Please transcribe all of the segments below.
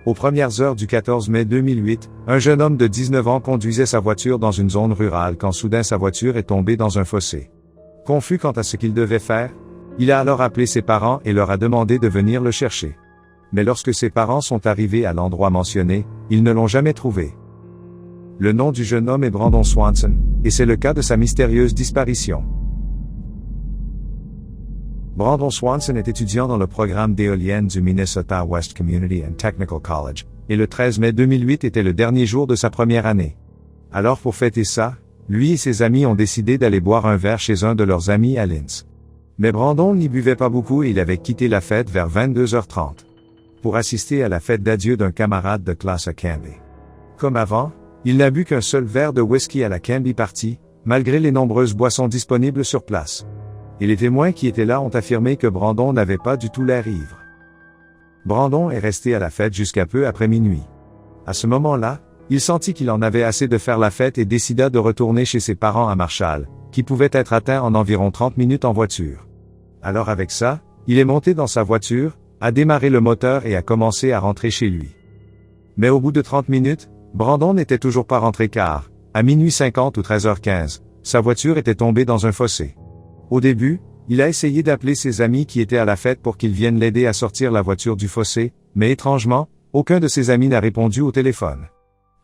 Aux premières heures du 14 mai 2008, un jeune homme de 19 ans conduisait sa voiture dans une zone rurale quand soudain sa voiture est tombée dans un fossé. Confus quant à ce qu'il devait faire, il a alors appelé ses parents et leur a demandé de venir le chercher. Mais lorsque ses parents sont arrivés à l'endroit mentionné, ils ne l'ont jamais trouvé. Le nom du jeune homme est Brandon Swanson, et c'est le cas de sa mystérieuse disparition. Brandon Swanson est étudiant dans le programme d'éoliennes du Minnesota West Community and Technical College, et le 13 mai 2008 était le dernier jour de sa première année. Alors pour fêter ça, lui et ses amis ont décidé d'aller boire un verre chez un de leurs amis à Linz. Mais Brandon n'y buvait pas beaucoup et il avait quitté la fête vers 22h30. Pour assister à la fête d'adieu d'un camarade de classe à Canby. Comme avant, il n'a bu qu'un seul verre de whisky à la Canby Party, malgré les nombreuses boissons disponibles sur place. Et les témoins qui étaient là ont affirmé que Brandon n'avait pas du tout l'air ivre. Brandon est resté à la fête jusqu'à peu après minuit. À ce moment-là, il sentit qu'il en avait assez de faire la fête et décida de retourner chez ses parents à Marshall, qui pouvaient être atteints en environ 30 minutes en voiture. Alors avec ça, il est monté dans sa voiture, a démarré le moteur et a commencé à rentrer chez lui. Mais au bout de 30 minutes, Brandon n'était toujours pas rentré car, à minuit 50 ou 13h15, sa voiture était tombée dans un fossé. Au début, il a essayé d'appeler ses amis qui étaient à la fête pour qu'ils viennent l'aider à sortir la voiture du fossé, mais étrangement, aucun de ses amis n'a répondu au téléphone.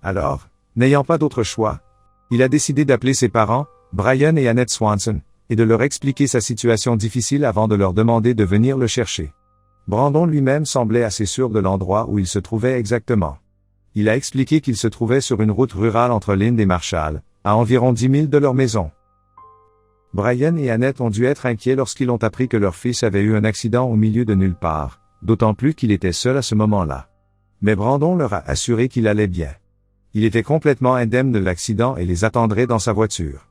Alors, n'ayant pas d'autre choix, il a décidé d'appeler ses parents, Brian et Annette Swanson, et de leur expliquer sa situation difficile avant de leur demander de venir le chercher. Brandon lui-même semblait assez sûr de l'endroit où il se trouvait exactement. Il a expliqué qu'il se trouvait sur une route rurale entre Linz et Marshall, à environ 10 000 de leur maison. Brian et Annette ont dû être inquiets lorsqu'ils ont appris que leur fils avait eu un accident au milieu de nulle part, d'autant plus qu'il était seul à ce moment-là. Mais Brandon leur a assuré qu'il allait bien. Il était complètement indemne de l'accident et les attendrait dans sa voiture.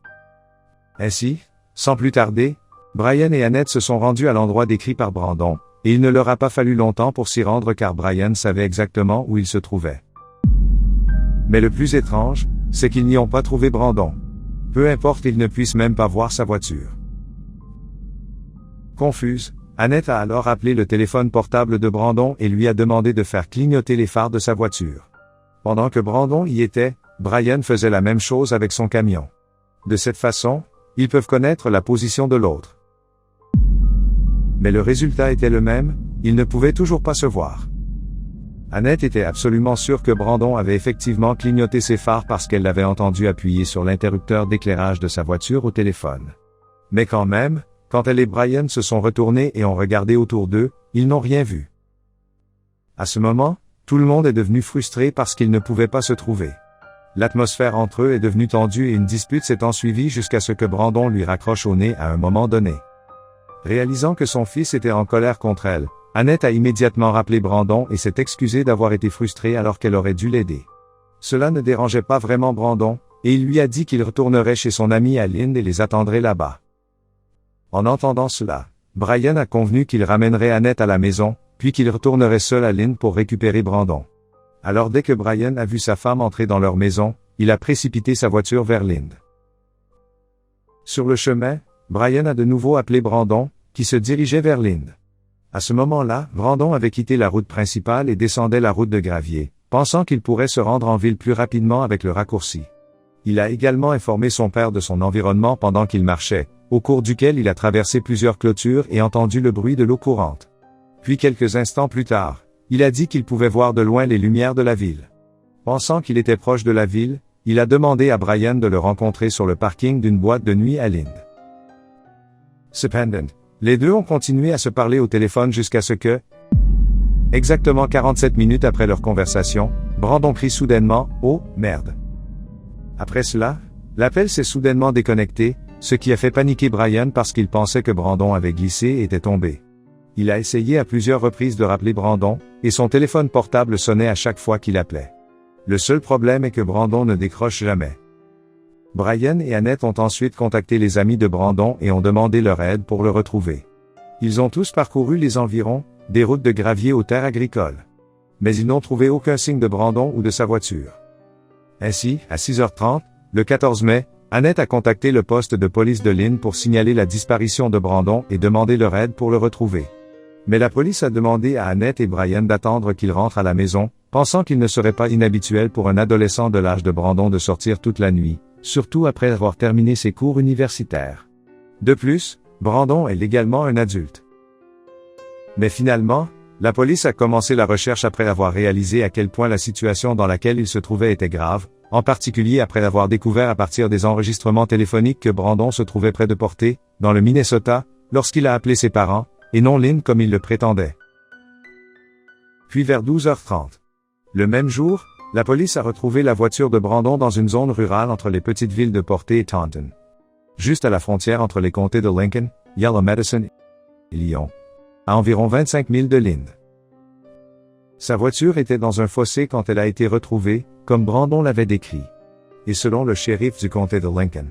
Ainsi, sans plus tarder, Brian et Annette se sont rendus à l'endroit décrit par Brandon, et il ne leur a pas fallu longtemps pour s'y rendre car Brian savait exactement où il se trouvait. Mais le plus étrange, c'est qu'ils n'y ont pas trouvé Brandon. Peu importe qu'ils ne puissent même pas voir sa voiture. Confuse, Annette a alors appelé le téléphone portable de Brandon et lui a demandé de faire clignoter les phares de sa voiture. Pendant que Brandon y était, Brian faisait la même chose avec son camion. De cette façon, ils peuvent connaître la position de l'autre. Mais le résultat était le même, ils ne pouvaient toujours pas se voir. Annette était absolument sûre que Brandon avait effectivement clignoté ses phares parce qu'elle l'avait entendu appuyer sur l'interrupteur d'éclairage de sa voiture au téléphone. Mais quand même, quand elle et Brian se sont retournés et ont regardé autour d'eux, ils n'ont rien vu. À ce moment, tout le monde est devenu frustré parce qu'ils ne pouvaient pas se trouver. L'atmosphère entre eux est devenue tendue et une dispute s'est ensuivie jusqu'à ce que Brandon lui raccroche au nez à un moment donné. Réalisant que son fils était en colère contre elle, Annette a immédiatement rappelé Brandon et s'est excusée d'avoir été frustrée alors qu'elle aurait dû l'aider. Cela ne dérangeait pas vraiment Brandon, et il lui a dit qu'il retournerait chez son ami à Linz et les attendrait là-bas. En entendant cela, Brian a convenu qu'il ramènerait Annette à la maison, puis qu'il retournerait seul à Linz pour récupérer Brandon. Alors dès que Brian a vu sa femme entrer dans leur maison, il a précipité sa voiture vers Linz. Sur le chemin, Brian a de nouveau appelé Brandon, qui se dirigeait vers Linz. À ce moment-là, Brandon avait quitté la route principale et descendait la route de gravier, pensant qu'il pourrait se rendre en ville plus rapidement avec le raccourci. Il a également informé son père de son environnement pendant qu'il marchait, au cours duquel il a traversé plusieurs clôtures et entendu le bruit de l'eau courante. Puis quelques instants plus tard, il a dit qu'il pouvait voir de loin les lumières de la ville. Pensant qu'il était proche de la ville, il a demandé à Brian de le rencontrer sur le parking d'une boîte de nuit à Linz. Cependant, les deux ont continué à se parler au téléphone jusqu'à ce que, exactement 47 minutes après leur conversation, Brandon crie soudainement « Oh, merde !» Après cela, l'appel s'est soudainement déconnecté, ce qui a fait paniquer Brian parce qu'il pensait que Brandon avait glissé et était tombé. Il a essayé à plusieurs reprises de rappeler Brandon, et son téléphone portable sonnait à chaque fois qu'il appelait. Le seul problème est que Brandon ne décroche jamais. Brian et Annette ont ensuite contacté les amis de Brandon et ont demandé leur aide pour le retrouver. Ils ont tous parcouru les environs, des routes de gravier aux terres agricoles. Mais ils n'ont trouvé aucun signe de Brandon ou de sa voiture. Ainsi, à 6h30, le 14 mai, Annette a contacté le poste de police de Linz pour signaler la disparition de Brandon et demander leur aide pour le retrouver. Mais la police a demandé à Annette et Brian d'attendre qu'il rentre à la maison, pensant qu'il ne serait pas inhabituel pour un adolescent de l'âge de Brandon de sortir toute la nuit, surtout après avoir terminé ses cours universitaires. De plus, Brandon est légalement un adulte. Mais finalement, la police a commencé la recherche après avoir réalisé à quel point la situation dans laquelle il se trouvait était grave, en particulier après avoir découvert à partir des enregistrements téléphoniques que Brandon se trouvait près de Porté, dans le Minnesota, lorsqu'il a appelé ses parents, et non Lynn comme il le prétendait. Puis vers 12h30. Le même jour, la police a retrouvé la voiture de Brandon dans une zone rurale entre les petites villes de Porté et Taunton. Juste à la frontière entre les comtés de Lincoln, Yellow Medicine et Lyon. À environ 25 000 de Lynn. Sa voiture était dans un fossé quand elle a été retrouvée, comme Brandon l'avait décrit. Et selon le shérif du comté de Lincoln.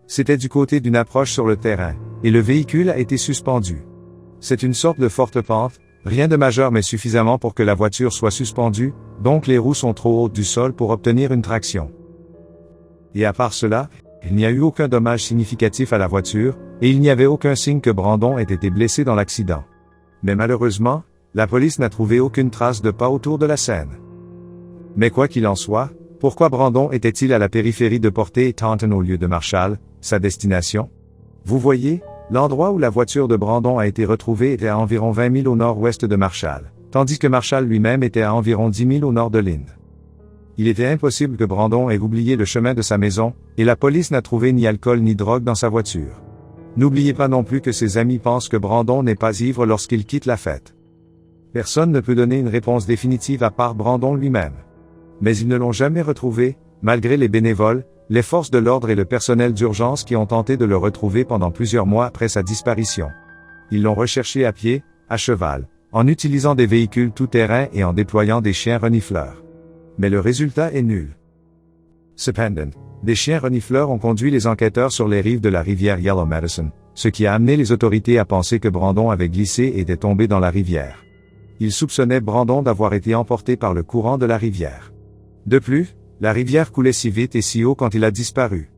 C'était du côté d'une approche sur le terrain, et le véhicule a été suspendu. C'est une sorte de forte pente, rien de majeur mais suffisamment pour que la voiture soit suspendue, donc les roues sont trop hautes du sol pour obtenir une traction. Et à part cela, il n'y a eu aucun dommage significatif à la voiture, et il n'y avait aucun signe que Brandon ait été blessé dans l'accident. Mais malheureusement, la police n'a trouvé aucune trace de pas autour de la scène. Mais quoi qu'il en soit, pourquoi Brandon était-il à la périphérie de Porté et Taunton au lieu de Marshall, sa destination? Vous voyez, l'endroit où la voiture de Brandon a été retrouvée était à environ 20 000 au nord-ouest de Marshall, tandis que Marshall lui-même était à environ 10 000 au nord de Lynn. Il était impossible que Brandon ait oublié le chemin de sa maison, et la police n'a trouvé ni alcool ni drogue dans sa voiture. N'oubliez pas non plus que ses amis pensent que Brandon n'est pas ivre lorsqu'il quitte la fête. Personne ne peut donner une réponse définitive à part Brandon lui-même. Mais ils ne l'ont jamais retrouvé, malgré les bénévoles, les forces de l'ordre et le personnel d'urgence qui ont tenté de le retrouver pendant plusieurs mois après sa disparition. Ils l'ont recherché à pied, à cheval, en utilisant des véhicules tout-terrain et en déployant des chiens renifleurs. Mais le résultat est nul. Cependant, des chiens renifleurs ont conduit les enquêteurs sur les rives de la rivière Yellow Medicine, ce qui a amené les autorités à penser que Brandon avait glissé et était tombé dans la rivière. Ils soupçonnaient Brandon d'avoir été emporté par le courant de la rivière. De plus, la rivière coulait si vite et si haut quand il a disparu.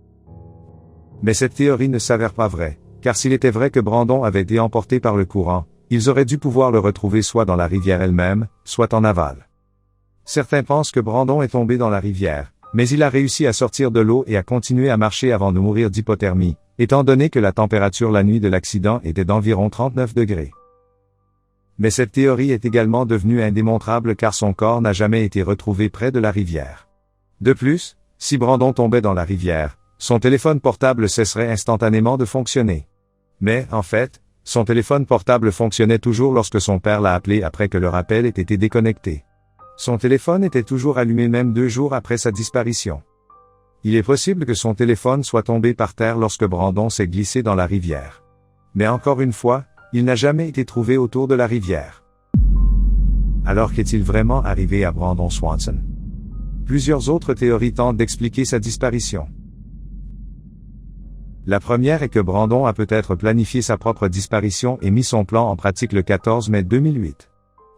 Mais cette théorie ne s'avère pas vraie, car s'il était vrai que Brandon avait été emporté par le courant, ils auraient dû pouvoir le retrouver soit dans la rivière elle-même, soit en aval. Certains pensent que Brandon est tombé dans la rivière, mais il a réussi à sortir de l'eau et à continuer à marcher avant de mourir d'hypothermie, étant donné que la température la nuit de l'accident était d'environ 39 degrés. Mais cette théorie est également devenue indémontrable car son corps n'a jamais été retrouvé près de la rivière. De plus, si Brandon tombait dans la rivière, son téléphone portable cesserait instantanément de fonctionner. Mais, en fait, son téléphone portable fonctionnait toujours lorsque son père l'a appelé après que le rappel ait été déconnecté. Son téléphone était toujours allumé même 2 jours après sa disparition. Il est possible que son téléphone soit tombé par terre lorsque Brandon s'est glissé dans la rivière. Mais encore une fois, il n'a jamais été trouvé autour de la rivière. Alors qu'est-il vraiment arrivé à Brandon Swanson? Plusieurs autres théories tentent d'expliquer sa disparition. La première est que Brandon a peut-être planifié sa propre disparition et mis son plan en pratique le 14 mai 2008.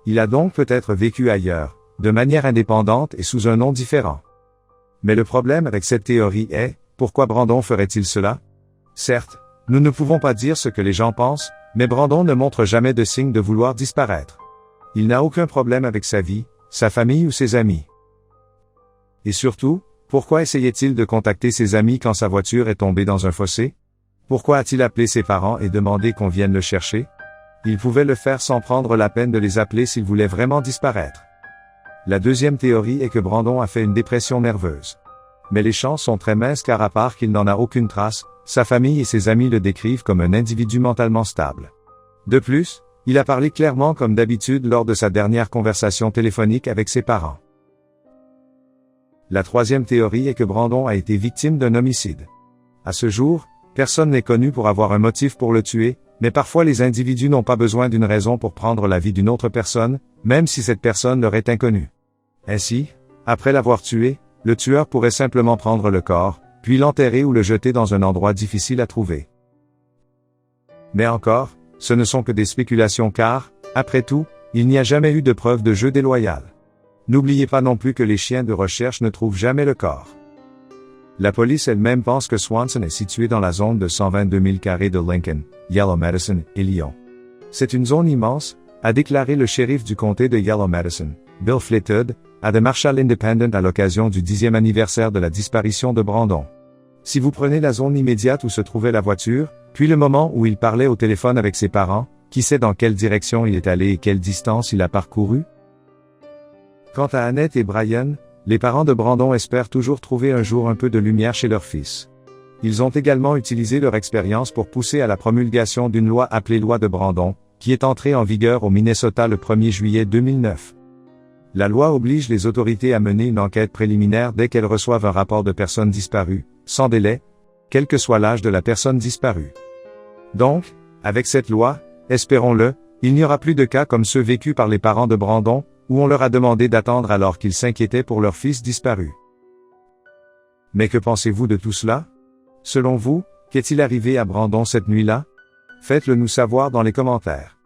Il a donc peut-être vécu ailleurs, de manière indépendante et sous un nom différent. Mais le problème avec cette théorie est, pourquoi Brandon ferait-il cela? Certes, nous ne pouvons pas dire ce que les gens pensent, mais Brandon ne montre jamais de signe de vouloir disparaître. Il n'a aucun problème avec sa vie, sa famille ou ses amis. Et surtout, pourquoi essayait-il de contacter ses amis quand sa voiture est tombée dans un fossé? Pourquoi a-t-il appelé ses parents et demandé qu'on vienne le chercher? Il pouvait le faire sans prendre la peine de les appeler s'il voulait vraiment disparaître. La deuxième théorie est que Brandon a fait une dépression nerveuse. Mais les chances sont très minces car à part qu'il n'en a aucune trace, sa famille et ses amis le décrivent comme un individu mentalement stable. De plus, il a parlé clairement comme d'habitude lors de sa dernière conversation téléphonique avec ses parents. La troisième théorie est que Brandon a été victime d'un homicide. À ce jour, personne n'est connu pour avoir un motif pour le tuer, mais parfois les individus n'ont pas besoin d'une raison pour prendre la vie d'une autre personne, même si cette personne leur est inconnue. Ainsi, après l'avoir tué, le tueur pourrait simplement prendre le corps, puis l'enterrer ou le jeter dans un endroit difficile à trouver. Mais encore, ce ne sont que des spéculations car, après tout, il n'y a jamais eu de preuve de jeu déloyal. N'oubliez pas non plus que les chiens de recherche ne trouvent jamais le corps. La police elle-même pense que Swanson est situé dans la zone de 122 000 carrés de Lincoln, Yellow Medicine et Lyon. C'est une zone immense, a déclaré le shérif du comté de Yellow Medicine, Bill Flitted, à The Marshall Independent à l'occasion du 10e anniversaire de la disparition de Brandon. Si vous prenez la zone immédiate où se trouvait la voiture, puis le moment où il parlait au téléphone avec ses parents, qui sait dans quelle direction il est allé et quelle distance il a parcouru? Quant à Annette et Brian, les parents de Brandon espèrent toujours trouver un jour un peu de lumière chez leur fils. Ils ont également utilisé leur expérience pour pousser à la promulgation d'une loi appelée Loi de Brandon, qui est entrée en vigueur au Minnesota le 1er juillet 2009. La loi oblige les autorités à mener une enquête préliminaire dès qu'elles reçoivent un rapport de personnes disparues, sans délai, quel que soit l'âge de la personne disparue. Donc, avec cette loi, espérons-le, il n'y aura plus de cas comme ceux vécus par les parents de Brandon, où on leur a demandé d'attendre alors qu'ils s'inquiétaient pour leur fils disparu. Mais que pensez-vous de tout cela? Selon vous, qu'est-il arrivé à Brandon cette nuit-là? Faites-le nous savoir dans les commentaires.